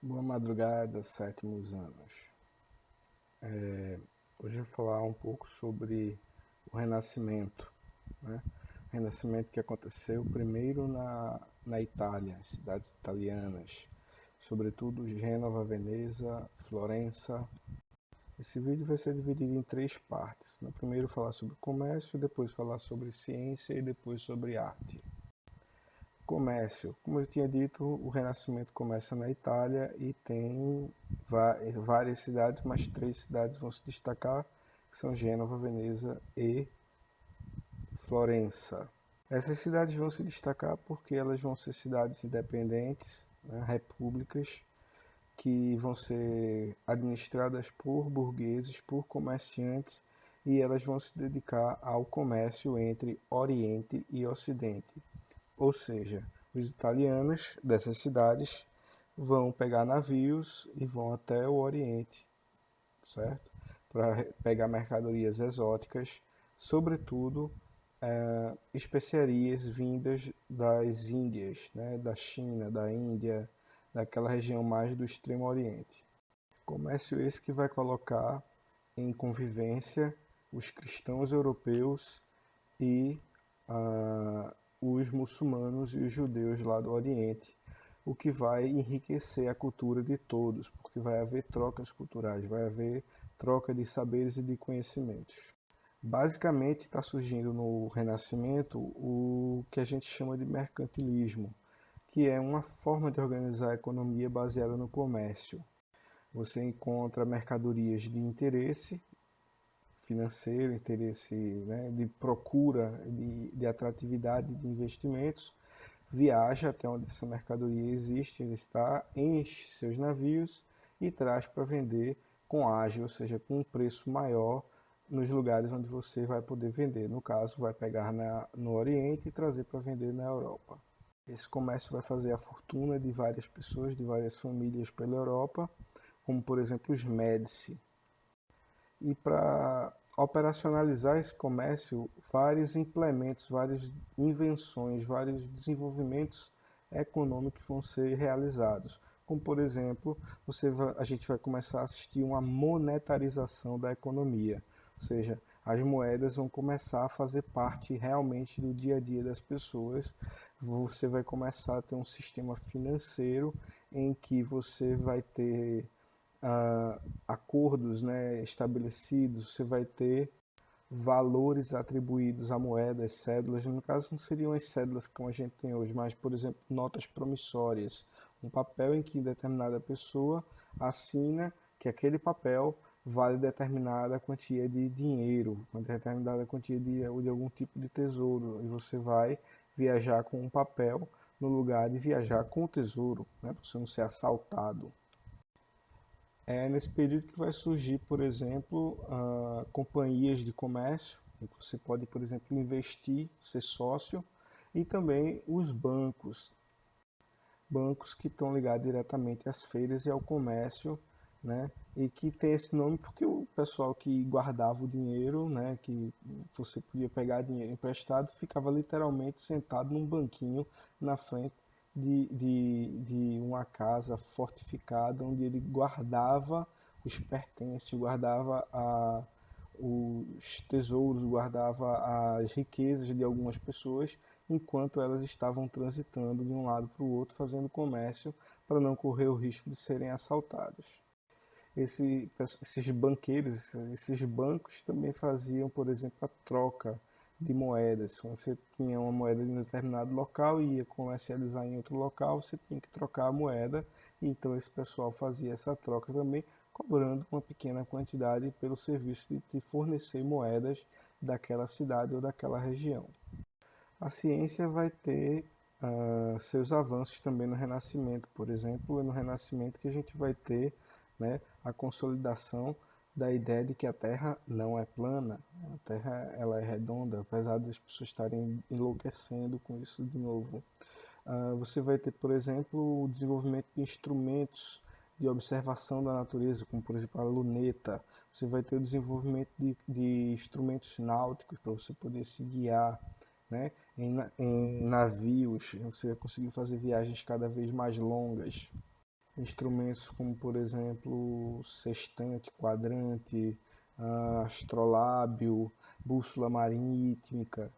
Boa madrugada, sétimos anos. Hoje eu vou falar um pouco sobre o Renascimento, né? O Renascimento que aconteceu primeiro na Itália, as cidades italianas, sobretudo Gênova, Veneza, Florença. Esse vídeo vai ser dividido em três partes. No primeiro falar sobre comércio, depois falar sobre ciência e depois sobre arte. Comércio. Como eu tinha dito, o Renascimento começa na Itália e tem várias cidades, mas três cidades vão se destacar, que são Gênova, Veneza e Florença. Essas cidades vão se destacar porque elas vão ser cidades independentes, né, repúblicas, que vão ser administradas por burgueses, por comerciantes, e elas vão se dedicar ao comércio entre Oriente e Ocidente. Ou seja, os italianos dessas cidades vão pegar navios e vão até o Oriente, certo? Para pegar mercadorias exóticas, sobretudo especiarias vindas das Índias, né? Da China, da Índia, daquela região mais do Extremo Oriente. Comércio esse que vai colocar em convivência os cristãos europeus e os muçulmanos e os judeus lá do Oriente, o que vai enriquecer a cultura de todos, porque vai haver trocas culturais, vai haver troca de saberes e de conhecimentos. Basicamente está surgindo no Renascimento o que a gente chama de mercantilismo, que é uma forma de organizar a economia baseada no comércio. Você encontra mercadorias de interesse financeiro, interesse, né, de procura, de atratividade de investimentos, viaja até onde essa mercadoria existe, ele está, enche seus navios e traz para vender com ágio, ou seja, com um preço maior nos lugares onde você vai poder vender. No caso, vai pegar no Oriente e trazer para vender na Europa. Esse comércio vai fazer a fortuna de várias pessoas, de várias famílias pela Europa, como por exemplo os Médici. E para operacionalizar esse comércio, vários implementos, várias invenções, vários desenvolvimentos econômicos vão ser realizados. Como, por exemplo, a gente vai começar a assistir uma monetarização da economia, ou seja, as moedas vão começar a fazer parte realmente do dia a dia das pessoas. Você vai começar a ter um sistema financeiro em que você vai ter acordos, né, estabelecidos, você vai ter valores atribuídos a moedas, cédulas. No caso, não seriam as cédulas como a gente tem hoje, mas, por exemplo, notas promissórias. Um papel em que determinada pessoa assina que aquele papel vale determinada quantia de dinheiro, uma determinada quantia de algum tipo de tesouro. E você vai viajar com um papel no lugar de viajar com o tesouro, né, para você não ser assaltado. É nesse período que vai surgir, por exemplo, companhias de comércio, em que você pode, por exemplo, investir, ser sócio, e também os bancos, bancos que estão ligados diretamente às feiras e ao comércio, né? E que tem esse nome porque o pessoal que guardava o dinheiro, né? Que você podia pegar dinheiro emprestado, ficava literalmente sentado num banquinho na frente de uma casa fortificada onde ele guardava os pertences, guardava os tesouros, guardava as riquezas de algumas pessoas enquanto elas estavam transitando de um lado para o outro, fazendo comércio para não correr o risco de serem assaltados. Esses banqueiros, esses bancos também faziam, por exemplo, a troca de moedas. Você tinha uma moeda em um determinado local e ia comercializar em outro local, você tinha que trocar a moeda, e então esse pessoal fazia essa troca também, cobrando uma pequena quantidade pelo serviço de fornecer moedas daquela cidade ou daquela região. A ciência vai ter seus avanços também no Renascimento. Por exemplo, é no Renascimento que a gente vai ter, né, a consolidação da ideia de que a Terra não é plana, a Terra ela é redonda, apesar das pessoas estarem enlouquecendo com isso de novo. Você vai ter, por exemplo, o desenvolvimento de instrumentos de observação da natureza, como por exemplo a luneta. Você vai ter o desenvolvimento de instrumentos náuticos para você poder se guiar, né, em navios. Você vai conseguir fazer viagens cada vez mais longas. instrumentos como, por exemplo, sextante, quadrante, astrolábio, bússola marítmica,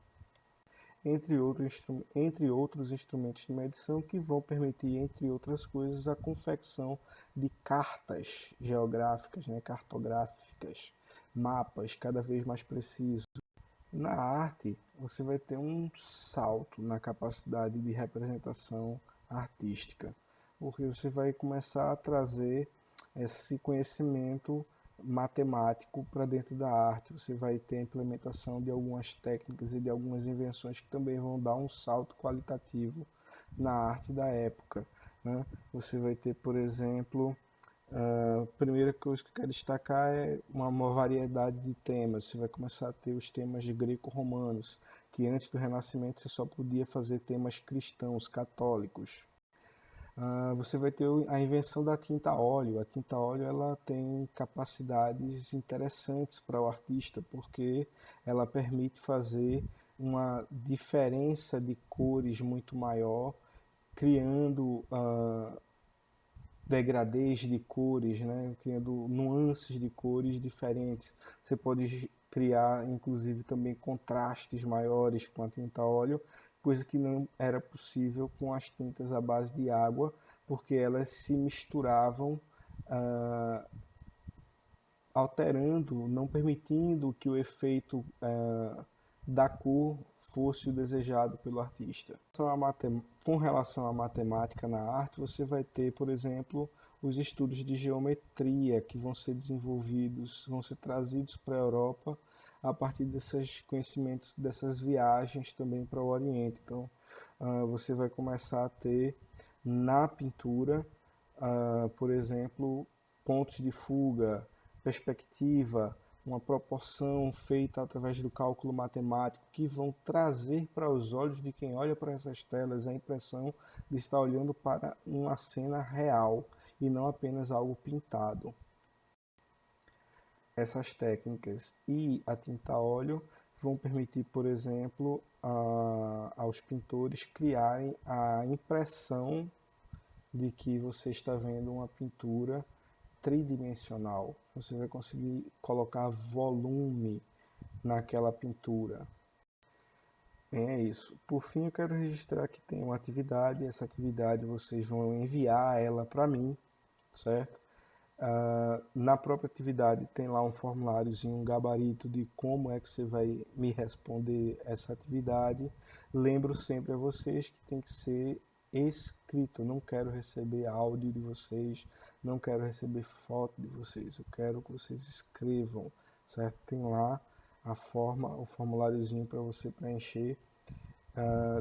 entre outros instrumentos de medição que vão permitir, entre outras coisas, a confecção de cartas geográficas, né, cartográficas, mapas cada vez mais precisos. Na arte, você vai ter um salto na capacidade de representação artística, porque você vai começar a trazer esse conhecimento matemático para dentro da arte. Você vai ter a implementação de algumas técnicas e de algumas invenções que também vão dar um salto qualitativo na arte da época, né? Você vai ter, por exemplo, a primeira coisa que eu quero destacar é uma variedade de temas. Você vai começar a ter os temas greco-romanos, que antes do Renascimento você só podia fazer temas cristãos, católicos. Você vai ter a invenção da tinta a óleo. A tinta a óleo ela tem capacidades interessantes para o artista, porque ela permite fazer uma diferença de cores muito maior, criando degradês de cores, né? Criando nuances de cores diferentes. Você pode criar, inclusive, também contrastes maiores com a tinta a óleo, coisa que não era possível com as tintas à base de água, porque elas se misturavam, ah, alterando, não permitindo que o efeito da cor fosse o desejado pelo artista. Com relação à matemática na arte, você vai ter, por exemplo, os estudos de geometria que vão ser desenvolvidos, vão ser trazidos para a Europa a partir desses conhecimentos, dessas viagens também para o Oriente. Então, você vai começar a ter na pintura, por exemplo, pontos de fuga, perspectiva, uma proporção feita através do cálculo matemático que vão trazer para os olhos de quem olha para essas telas a impressão de estar olhando para uma cena real e não apenas algo pintado. Essas técnicas e a tinta a óleo vão permitir, por exemplo, aos pintores criarem a impressão de que você está vendo uma pintura tridimensional. Você vai conseguir colocar volume naquela pintura. É isso. Por fim, eu quero registrar que tem uma atividade. Essa atividade vocês vão enviar ela para mim, certo? Na própria atividade tem lá um formuláriozinho, um gabarito de como é que você vai me responder essa atividade. Lembro sempre a vocês que tem que ser escrito. Eu não quero receber áudio de vocês, não quero receber foto de vocês. Eu quero que vocês escrevam, certo? Tem lá a forma, o formuláriozinho para você preencher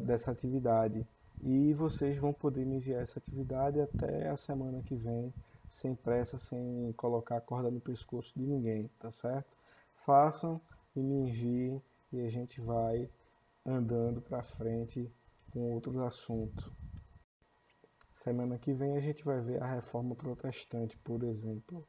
dessa atividade. E vocês vão poder me enviar essa atividade até a semana que vem, sem pressa, sem colocar a corda no pescoço de ninguém, tá certo? Façam e me enviem e a gente vai andando para frente com outros assuntos. Semana que vem a gente vai ver a reforma protestante, por exemplo.